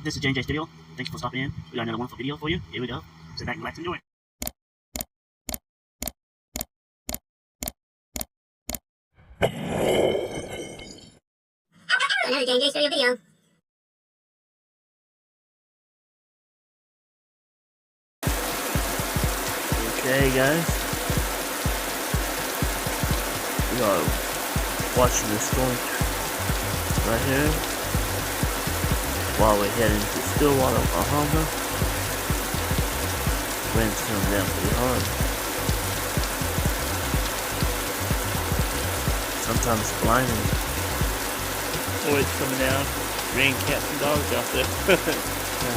This is J&J Studio. Thanks for stopping in. We got another wonderful video for you. Here we go. Sit back, relax, and enjoy. Another J&J Studio video. Okay, guys. We are watching the storm right here while we're heading to Stillwater, Oklahoma. Wind's coming down pretty hard. Sometimes blinding. Oh, it's coming down. Rain cats and dogs out there. Yeah.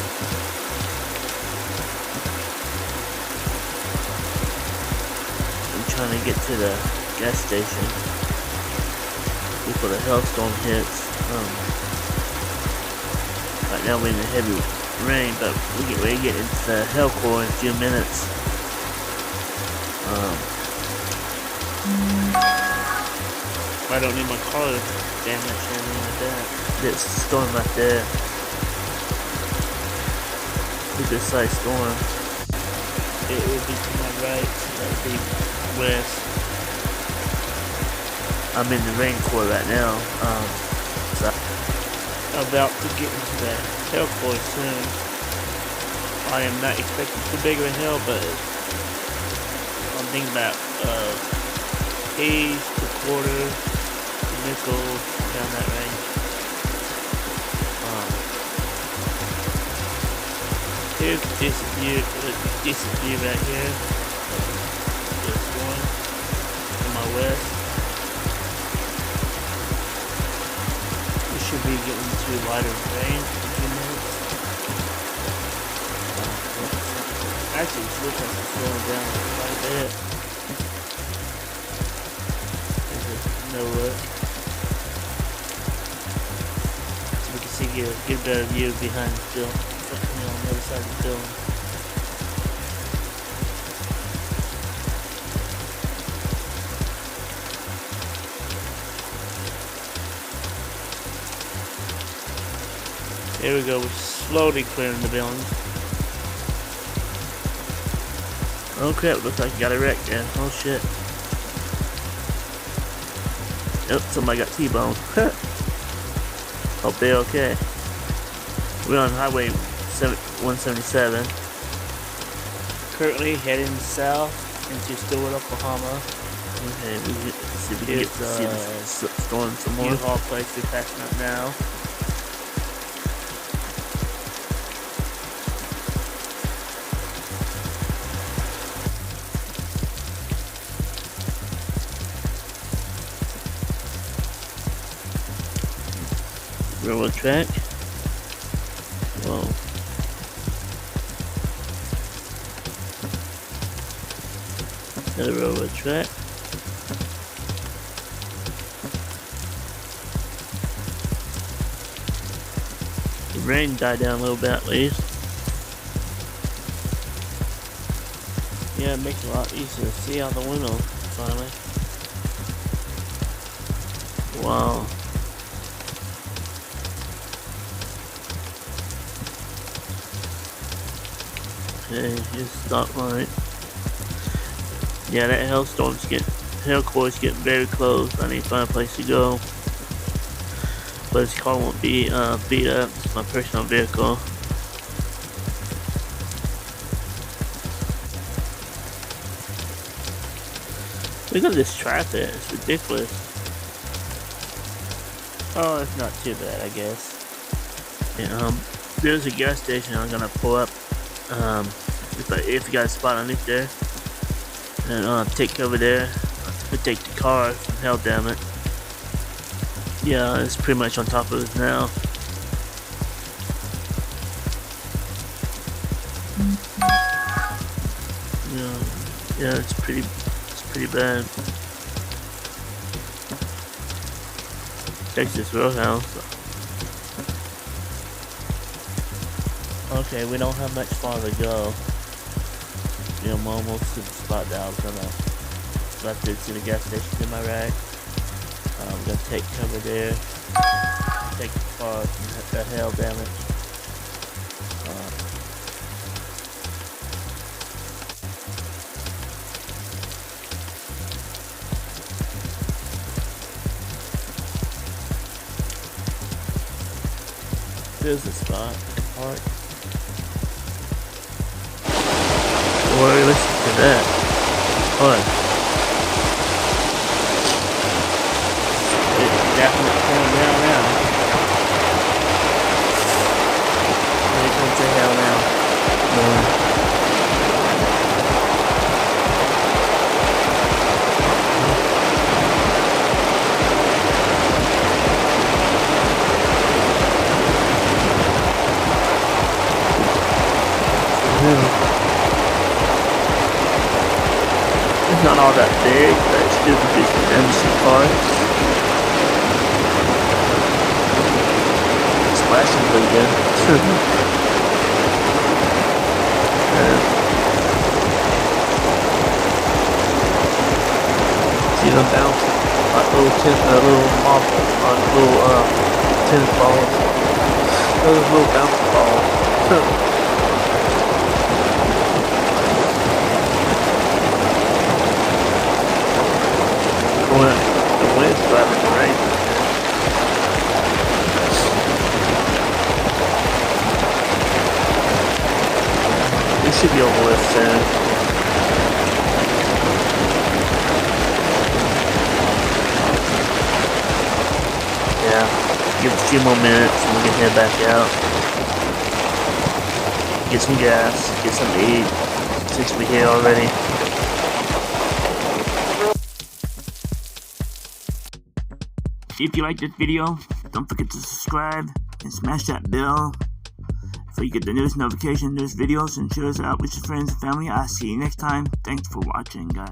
I'm trying to get to the gas station before the hailstorm hits. Right now we're in the heavy rain, but we get ready to get into the hail core in a few minutes. I don't need my car damaged or anything like that. There's a storm right there. It's a good sized storm. It would be to my right, so that would be west. I'm in the rain core right now. So About to get into the hail core soon. I am not expecting too big of a hail, but I'm thinking about A's to quarters, nickels, down that range. Here's this view right here. This one to my west. We should be getting to lighter rain in a few minutes. Actually, it looks like it's slowing down quite a bit. There's no look. So we can see get a better view behind the film. On the other side of the building. There we go, we're slowly clearing the building. oh crap, looks like you got a wreck there. Oh shit. Yep, somebody got T-boned. Hope they're okay. We're on Highway 177. Currently heading south into Stillwater, Oklahoma. Okay, we get, see if we can get to see the storm some more. U-Haul place we're passing up now. Railroad track. Whoa. Another railroad track. The rain died down a little bit at least. Yeah, it makes it a lot easier to see out the window finally. Wow. Okay, here's the stoplight. Yeah, that hail core is getting very close. I need to find a place to go. But this car won't be beat up. It's my personal vehicle. Look at this traffic. It's ridiculous. Oh, it's not too bad, I guess. Yeah, there's a gas station I'm gonna pull up. If you got a spot underneath there, and take cover there, protect the car from hail damage. Yeah, it's pretty much on top of us now. Yeah, it's pretty bad. Texas Roadhouse. Okay, we don't have much farther to go. You know, I'm almost to the spot that I was gonna left to the gas station to my right. I'm gonna take cover there. Take the car from the hail damage. is the spot. Alright. Or listen to that. What? It's definitely going down now. Here comes the hell now. It's not all that big, but it's still producing embassy parts. It's flashing pretty good. See them bouncing like little tennis balls. Those little bouncing balls. The wind's driving the rain. It should be over with soon. Yeah, give it a few more minutes and we can head back out. Get some gas, get something to eat, since we're here already. If you like this video, don't forget to subscribe and smash that bell so you get the newest notification, newest videos, and share us out with your friends and family. I'll see you next time. Thanks for watching, guys.